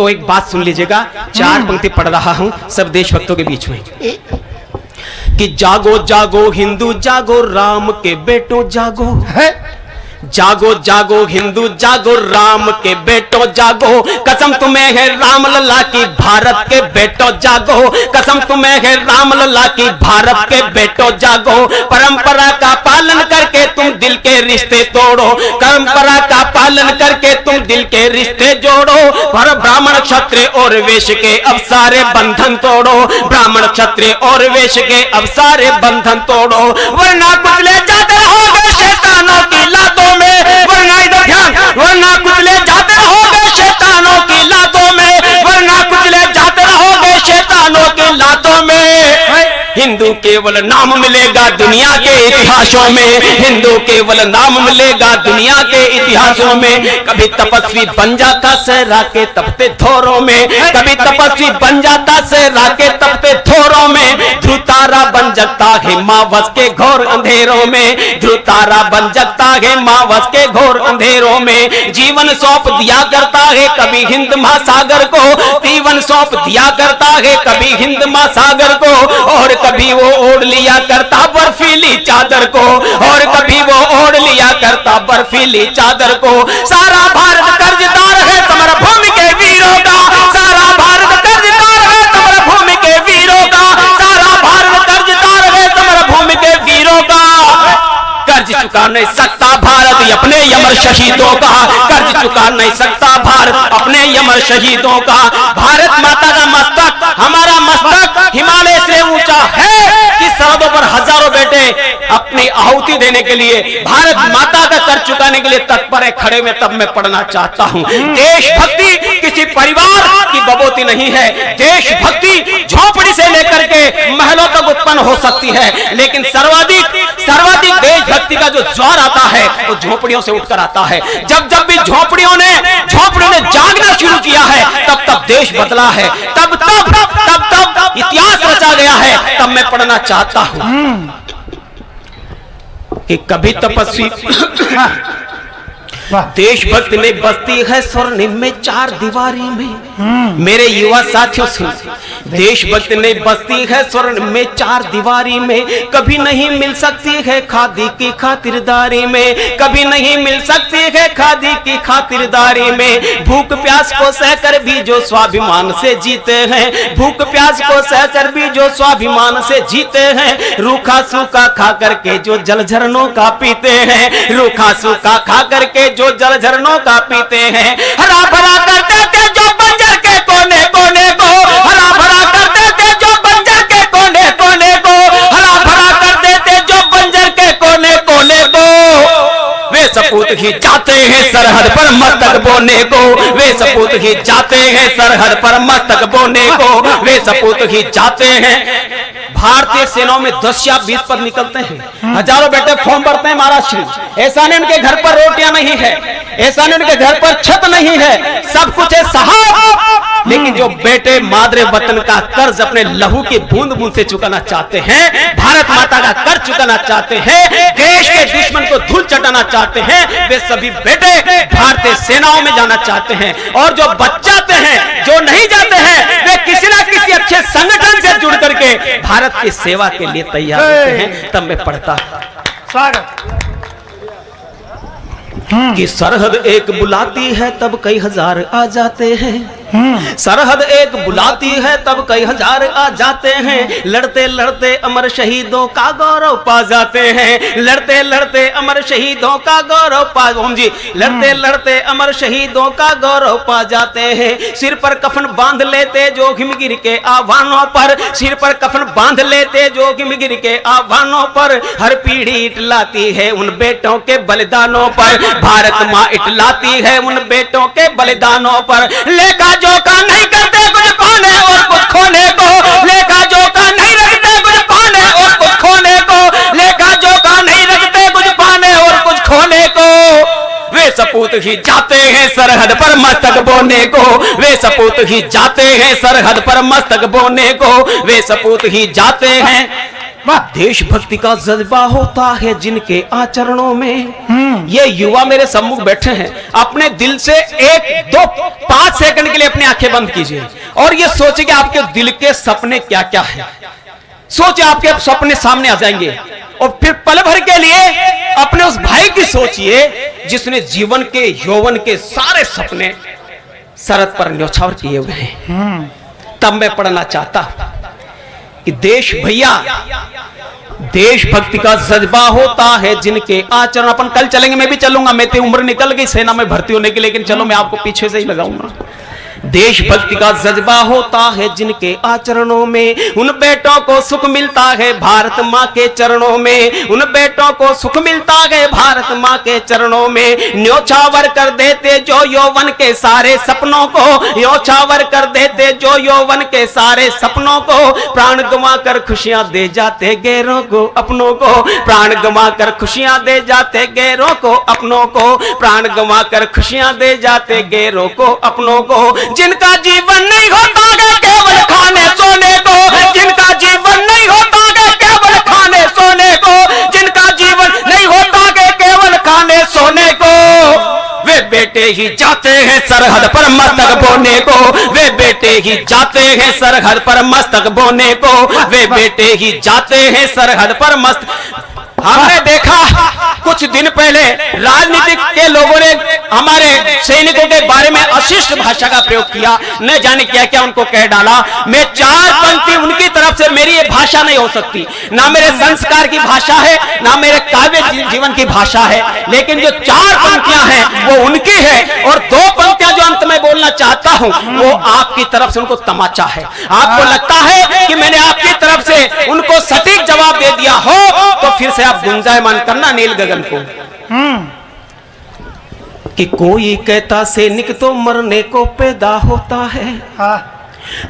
तो एक बात सुन लीजिएगा, 4 पंक्ति पढ़ रहा हूं सब देशभक्तों के बीच में कि जागो जागो हिंदू जागो, राम के बेटों जागो, जागो जागो हिंदू जागो, राम के बेटों जागो, कसम तुम्हें है राम लल्ला की, भारत के बेटों जागो, कसम तुम्हें है राम लल्ला की, भारत के बेटों जागो। परंपरा का पालन करके तुम दिल के रिश्ते तोड़ो, परंपरा का पालन करके तुम दिल के रिश्ते जोड़ो, पर ब्राह्मण क्षत्रिय और वैश्य के अब सारे बंधन तोड़ो, ब्राह्मण क्षत्रिय और वैश्य के अब सारे बंधन तोड़ो, वरना कुचले जाते रहोगे शैतानों की लातों में, वरना कुचले जाते रहोगे शैतानों की लातों में, वरना कुचले जाते रहोगे शैतानों की लातों में। हिंदू केवल नाम मिलेगा दुनिया के इतिहासों में, हिंदू केवल नाम मिलेगा दुनिया के इतिहासों में। कभी तपस्वी बन जाता सहरा के तपते थोरों में, कभी तपस्वी बन जाता सहरा के तपते थोरों में, ध्रुव तारा बन जाता है मावस के घोर अंधेरों में, ध्रुव तारा बन जाता है मावस के घोर अंधेरों में। जीवन सौंप दिया करता है कभी हिंद महासागर को, जीवन सौंप दिया करता है कभी हिंद महासागर को, और कभी वो ओढ़ लिया करता बर्फीली चादर को, और कभी वो ओढ़ लिया करता बर्फीली चादर को। सारा भारत कर्जदार है समर भूमि के वीरों का, सारा भारत कर्जदार है समर भूमि के वीरों का, सारा भारत कर्जदार है समर भूमि के वीरों का। कर्ज चुका नहीं सकता भारत अपने यमर शहीदों का, कर्ज चुका नहीं सकता भारत अपने यमर शहीदों का। भारत माता का मस्तक, हमारा मस्तक हिमालय से ऊंचा है कि सरहदों पर हजारों बेटे अपनी आहुति देने के लिए, भारत माता का कर्ज चुकाने के लिए तत्पर है खड़े में। तब मैं पढ़ना चाहता हूं, देशभक्ति किसी परिवार की बबोती नहीं है, देशभक्ति झोपड़ी से लेकर के महलों तक उत्पन्न हो सकती है, लेकिन सर्वाधिक देशभक्ति का जो ज्वार आता है वो झोपड़ियों से उठकर आता है। जब जब भी झोपड़ियों ने जागना शुरू किया है तब तब देश बदला है, तब इतिहास रचा गया है। तब मैं पढ़ना चाहता हूं कि कभी तपस्वी देशभक्त ने बसती है स्वर्णिम में 4 दीवारी में। मेरे युवा साथियों सुन, देशभक्त ने बसती है स्वर्ण में 4 दीवारी में, कभी नहीं मिल सकती है खादी की खातिरदारी में, कभी नहीं मिल सकती है खादी की खातिरदारी में। भूख प्यास को सहकर भी जो स्वाभिमान से जीते हैं, भूख प्यास को सहकर भी जो स्वाभिमान से जीते हैं, रूखा सूखा खा करके जो जल झरनों का पीते हैं, रूखा सूखा खा करके जो जल झरनों का पीते हैं। हरा भरा करते थे जो बंजर के कोने कोने को, हरा भरा करते थे जो बंजर के कोने कोने को, हरा भरा करते थे जो बंजर के कोने कोने को। वे सपूत ही जाते हैं सरहद पर मस्तक बोने को, वे सपूत ही जाते हैं सरहद पर मस्तक बोने को, वे सपूत ही जाते हैं। भारतीय सेनाओं में 10 या 20 पद निकलते हैं, हजारों बेटे फॉर्म भरते हैं महाराष्ट्र। ऐसा नहीं उनके घर पर रोटियां नहीं है, ऐसा नहीं उनके घर पर छत नहीं है, सब कुछ है साहब। लेकिन जो बेटे मादरे वतन का कर्ज अपने लहू की बूंद बूंद से चुकाना चाहते हैं, भारत माता का कर्ज चुकाना चाहते हैं, देश के दुश्मन को धूल चटाना चाहते हैं, वे सभी बेटे भारतीय सेनाओं में जाना चाहते हैं। और जो बच जाते हैं, जो नहीं जाते हैं, वे किसी न किसी अच्छे संगठन से जुड़ करके भारत की सेवा के लिए तैयार होते हैं। तब मैं पढ़ता कि सरहद एक बुलाती है तब कई हजार आ जाते हैं, सरहद एक बुलाती है तब कई हजार आ जाते हैं, लड़ते लड़ते अमर शहीदों का गौरव पा जाते हैं, लड़ते लड़ते अमर शहीदों का गौरव पा, जी लड़ते लड़ते अमर शहीदों का गौरव पा जाते हैं। सिर पर कफन बांध लेते जो हिमगिर के आह्वानों पर, सिर पर कफन बांध लेते जो हिमगिर के आह्वानों पर, हर पीढ़ी इटलाती है उन बेटों के बलिदानों पर, भारत माँ इटलाती है उन बेटों के बलिदानों पर। लेखा जोखा नहीं करते कुछ पाने और कुछ खोने को, लेखा जोखा नहीं रखते कुछ पाने और कुछ खोने को, लेखा जोखा नहीं रखते कुछ पाने और कुछ खोने को। वे सपूत ही जाते हैं सरहद पर मस्तक बोने को, वे सपूत ही जाते हैं सरहद पर मस्तक बोने को, वे सपूत ही जाते हैं। देशभक्ति का जज्बा होता है जिनके आचरणों में। ये युवा मेरे सम्मुख बैठे हैं, अपने दिल से 1, 2, 5 सेकंड के लिए अपनी आंखें बंद कीजिए और ये सोचिए कि आपके दिल के सपने क्या क्या हैं। सोचिए आपके सपने सामने आ जाएंगे और फिर पल भर के लिए अपने उस भाई की सोचिए जिसने जीवन के यौवन के सारे सपने सरहद पर न्यौछावर किए हुए हैं। तब मैं पढ़ना चाहता कि देश भैया, देशभक्ति का जज्बा होता है जिनके आचरण। अपन कल चलेंगे, मैं भी चलूंगा, मेरी उम्र निकल गई सेना में भर्ती होने की, लेकिन चलो मैं आपको पीछे से ही लगाऊंगा। देशभक्ति का जज्बा होता है जिनके आचरणों में, उन बेटों को सुख मिलता है भारत माँ के चरणों में। उन बेटों को सुख मिलता है भारत माँ के चरणों में। न्योछावर कर देते जो यौवन के सारे सपनों को, न्योछावर कर देते जो यौवन के सारे सपनों को। प्राण गंवा कर खुशियां दे जाते गैरों को अपनों को, प्राण गंवा कर खुशियां दे जाते गैरों को अपनों को, प्राण गंवा कर खुशियां दे जाते गैरों को अपनों को। जिनका जीवन नहीं होता है केवल खाने सोने को, जिनका जीवन नहीं होता है केवल खाने सोने को, जिनका जीवन नहीं होता है केवल खाने सोने को, वे बेटे ही जाते हैं सरहद पर मस्तक बोने को। वे बेटे ही जाते हैं सरहद पर मस्तक बोने को। वे बेटे ही जाते हैं सरहद पर मस्तक। हमने देखा कुछ दिन पहले राजनीतिक के लोगों ने हमारे सैनिकों के बारे में अशिष्ट भाषा का प्रयोग किया, न जाने क्या क्या उनको कह डाला। मैं 4 पंक्ति उनकी तरफ से, मेरी ये भाषा नहीं हो सकती, ना मेरे संस्कार की भाषा है, ना मेरे काव्य जीवन की भाषा है, लेकिन जो 4 पंक्तियां हैं वो उनकी है और 2 पंक्तियां जो अंत में बोलना चाहता हूं वो आपकी तरफ से उनको तमाचा है। आपको लगता है कि मैंने आपकी तरफ से उनको सटीक जवाब दे दिया हो तो फिर से आप गुंजायमान करना नील गगन को कि कोई कहता सैनिक तो मरने को पैदा होता है,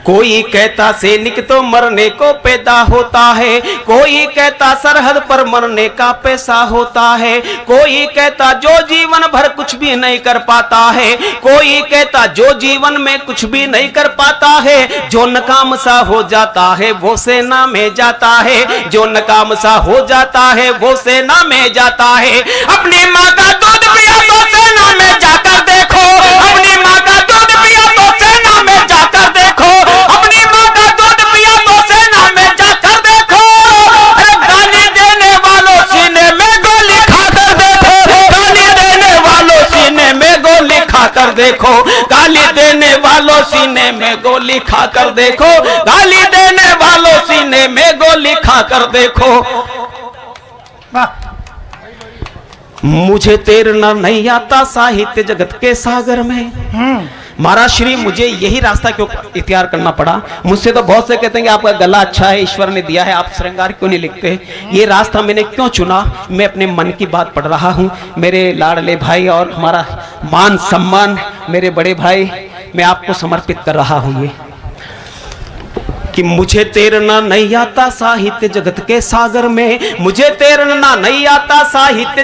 कोई कहता सैनिक तो मरने को पैदा होता है, कोई कहता सरहद पर मरने का पैसा होता है, कोई कहता जो जीवन भर कुछ भी नहीं कर पाता है, कोई कहता जो जीवन में कुछ भी नहीं कर पाता है, जो नकाम सा हो जाता है वो सेना में जाता है, जो नकाम सा हो जाता है वो सेना में जाता है। अपनी माँ का दूध पिया तो सेना में जाकर देखो, अपनी माँ का दूध पिया तो सेना में जाकर देखो, अपनी माँ का दूध पिया तो सेना में जाकर देखो। अरे गाली देने वालों सीने में गोली खाकर देखो, गाली देने वालों सीने में गोली खाकर देखो, गाली देने वालों सीने में गोली खाकर देखो, गाली देने वालों सीने में गोली खाकर देखो। मुझे तैरना नहीं आता साहित्य जगत के सागर में। महाराज श्री मुझे यही रास्ता क्यों इख्तियार करना पड़ा? मुझसे तो बहुत से कहते हैं कि आपका गला अच्छा है, ईश्वर ने दिया है, आप श्रृंगार क्यों नहीं लिखते? ये रास्ता मैंने क्यों चुना? मैं अपने मन की बात पढ़ रहा हूँ। मेरे लाडले भाई और हमारा मान सम्मान मेरे बड़े भाई, मैं आपको समर्पित कर रहा हूँ ये कि मुझे तैरना नहीं आता साहित्य जगत के सागर में, मुझे तैरना नहीं आता साहित्य